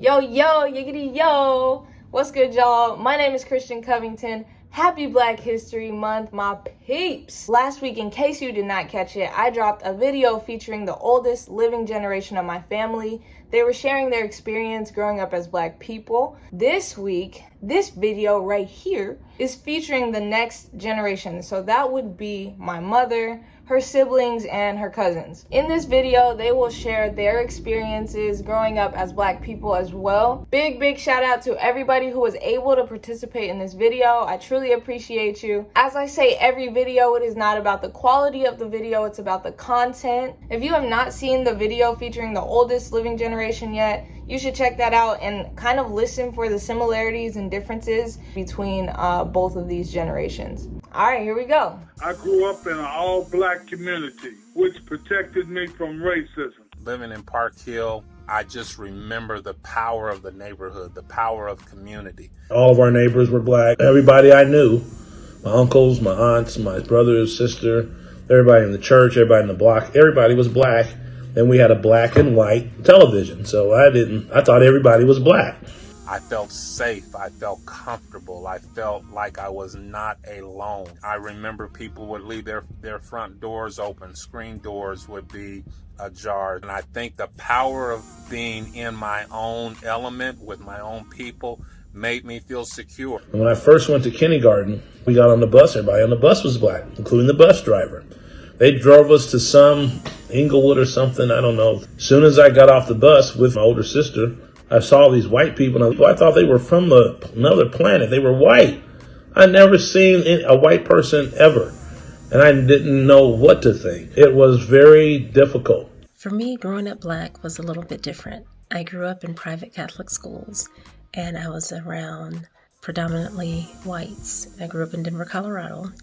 Yo, yo, yiggity, yo. What's good, y'all? My name is Christian Covington. Happy Black History Month, my peeps. Last week, in case you did not catch it, I dropped a video featuring the oldest living generation of my family. They were sharing their experience growing up as Black people. This week, this video right here is featuring the next generation. So that would be my mother, her siblings, and her cousins. In this video, they will share their experiences growing up as Black people as well. Big shout out to everybody who was able to participate in this video. I truly appreciate you. As I say every video, it is not about the quality of the video, it's about the content. If you have not seen the video featuring the oldest living generation yet, you should check that out and kind of listen for the similarities and differences between both of these generations. All right, here we go. I grew up in an all-Black community, which protected me from racism. Living in Park Hill, I just remember the power of the neighborhood, the power of community. All of our neighbors were Black. Everybody I knew, my uncles, my aunts, my brother, sister, everybody in the church, everybody in the block, everybody was Black. And we had a black and white television. So I thought everybody was Black. I felt safe. I felt comfortable. I felt like I was not alone. I remember people would leave their front doors open. Screen doors would be ajar. And I think the power of being in my own element with my own people made me feel secure. When I first went to kindergarten, we got on the bus. Everybody on the bus was Black, including the bus driver. They drove us to some Inglewood or something, I don't know. As soon as I got off the bus with my older sister, I saw these white people, and I thought they were from another planet. They were white. I'd never seen a white person ever, and I didn't know what to think. It was very difficult. For me, growing up Black was a little bit different. I grew up in private Catholic schools, and I was around predominantly whites. I grew up in Denver, Colorado.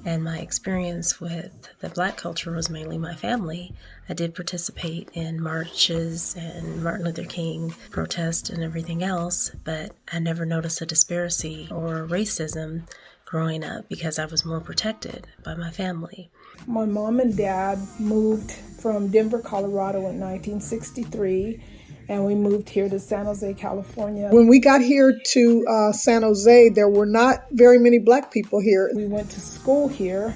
And my experience with the Black culture was mainly my family. I did participate in marches and Martin Luther King protests and everything else, but I never noticed a disparity or racism growing up because I was more protected by my family. My mom and dad moved from Denver, Colorado in 1963. And we moved here to San Jose, California. When we got here to San Jose, there were not very many Black people here. We went to school here,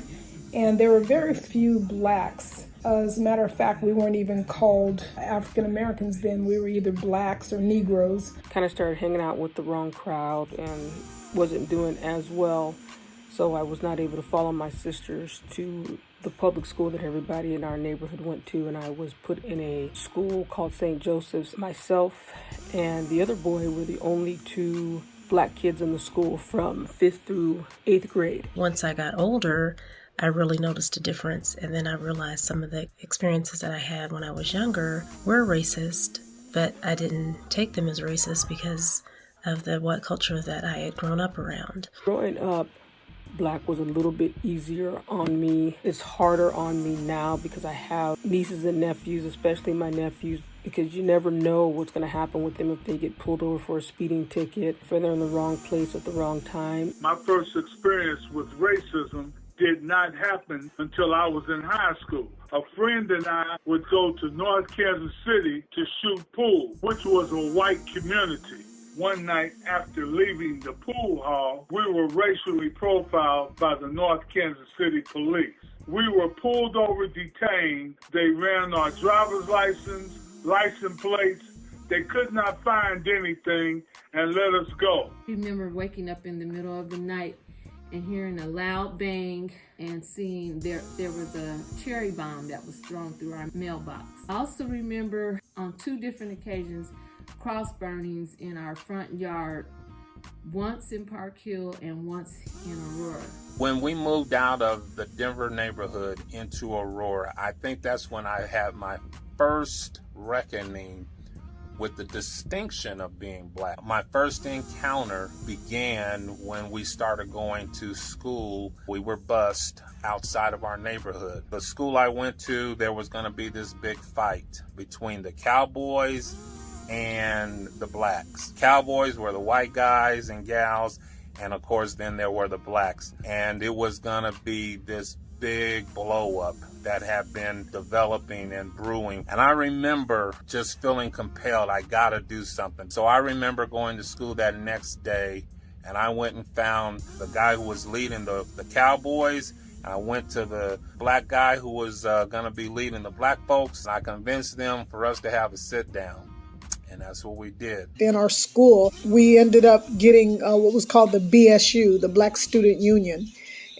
and there were very few Blacks. As a matter of fact, we weren't even called African Americans then. We were either Blacks or Negroes. Kind of started hanging out with the wrong crowd and wasn't doing as well. So I was not able to follow my sisters to the public school that everybody in our neighborhood went to, and I was put in a school called St. Joseph's. Myself and the other boy were the only two Black kids in the school from 5th through 8th grade. Once I got older, I really noticed a difference, and then I realized some of the experiences that I had when I was younger were racist, but I didn't take them as racist because of the white culture that I had grown up around. Growing up, Black was a little bit easier on me. It's harder on me now because I have nieces and nephews, especially my nephews, because you never know what's going to happen with them if they get pulled over for a speeding ticket, if they're in the wrong place at the wrong time. My first experience with racism did not happen until I was in high school. A friend and I would go to North Kansas City to shoot pool, which was a white community. One night after leaving the pool hall, we were racially profiled by the North Kansas City police. We were pulled over, detained. They ran our driver's license plates. They could not find anything and let us go. I remember waking up in the middle of the night and hearing a loud bang and seeing there was a cherry bomb that was thrown through our mailbox. I also remember on 2 different occasions cross burnings in our front yard, once in Park Hill and once in Aurora. When we moved out of the Denver neighborhood into Aurora, I think that's when I had my first reckoning with the distinction of being Black. My first encounter began when we started going to school. We were bused outside of our neighborhood. The school I went to, there was going to be this big fight between the Cowboys and the Blacks. Cowboys were the white guys and gals, and of course then there were the Blacks. And it was gonna be this big blow up that had been developing and brewing. And I remember just feeling compelled, I gotta do something. So I remember going to school that next day, and I went and found the guy who was leading the Cowboys. I went to the black guy who was gonna be leading the black folks. I convinced them for us to have a sit down. And that's what we did. In our school, we ended up getting what was called the BSU, the Black Student Union.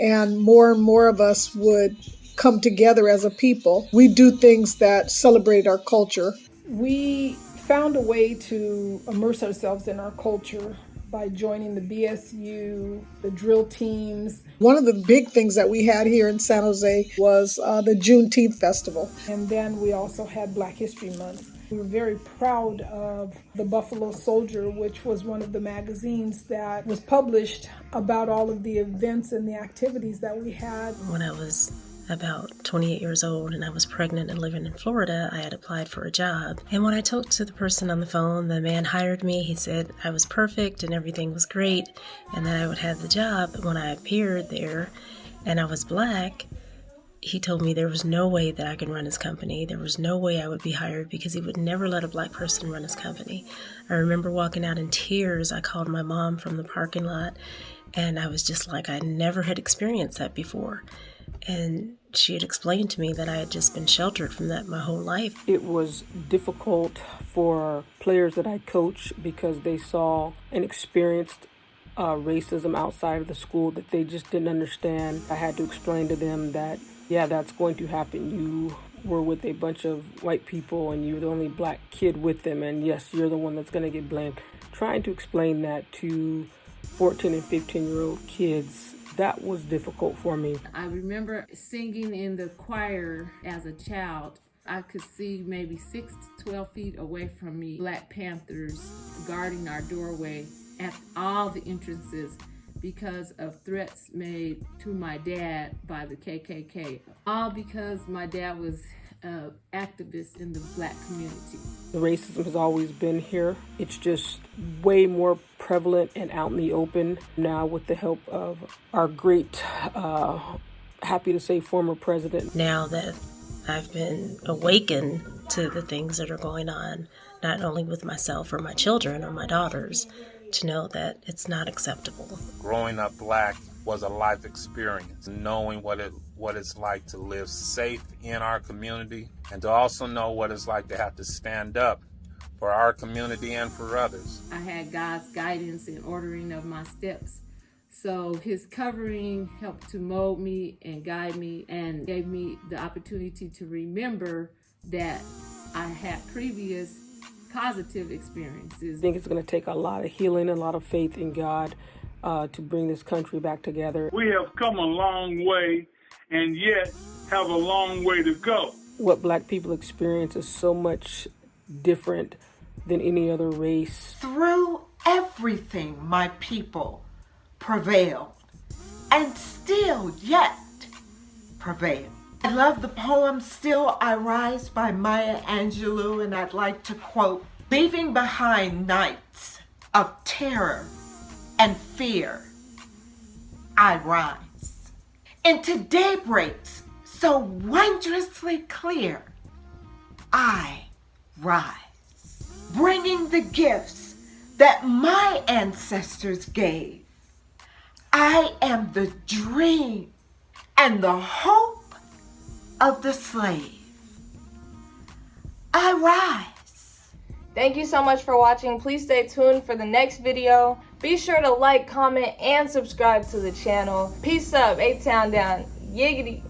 And more of us would come together as a people. We do things that celebrate our culture. We found a way to immerse ourselves in our culture by joining the BSU, the drill teams. One of the big things that we had here in San Jose was the Juneteenth Festival. And then we also had Black History Month. We were very proud of the Buffalo Soldier, which was one of the magazines that was published about all of the events and the activities that we had. When I was about 28 years old and I was pregnant and living in Florida, I had applied for a job. And when I talked to the person on the phone, the man hired me. He said I was perfect and everything was great and that I would have the job. But when I appeared there and I was black, he told me there was no way that I could run his company. There was no way I would be hired because he would never let a black person run his company. I remember walking out in tears. I called my mom from the parking lot and I was just like, I never had experienced that before. And she had explained to me that I had just been sheltered from that my whole life. It was difficult for players that I coach because they saw and experienced racism outside of the school that they just didn't understand. I had to explain to them that, yeah, that's going to happen. You were with a bunch of white people and you're the only black kid with them, and yes, you're the one that's going to get blamed. Trying to explain that to 14 and 15-year-old kids, that was difficult for me. I remember singing in the choir as a child. I could see maybe 6 to 12 feet away from me, Black Panthers guarding our doorway at all the entrances because of threats made to my dad by the KKK. All because my dad was an activist in the black community. The racism has always been here. It's just way more prevalent and out in the open now with the help of our great, happy to say, former president. Now that I've been awakened to the things that are going on, not only with myself or my children or my daughters, to know that it's not acceptable. Growing up black was a life experience, knowing what it's like to live safe in our community and to also know what it's like to have to stand up for our community and for others. I had God's guidance and ordering of my steps. So his covering helped to mold me and guide me and gave me the opportunity to remember that I had previous positive experiences. I think it's going to take a lot of healing, a lot of faith in God to bring this country back together. We have come a long way and yet have a long way to go. What black people experience is so much different than any other race. Through everything, my people prevailed and still yet prevail. I love the poem Still I Rise by Maya Angelou, and I'd like to quote, "Leaving behind nights of terror and fear, I rise. Into daybreaks so wondrously clear, I rise. Bringing the gifts that my ancestors gave. I am the dream and the hope of the slave. I rise." Thank you so much for watching. Please stay tuned for the next video. Be sure to like, comment, and subscribe to the channel. Peace up, A-Town down. Yiggity.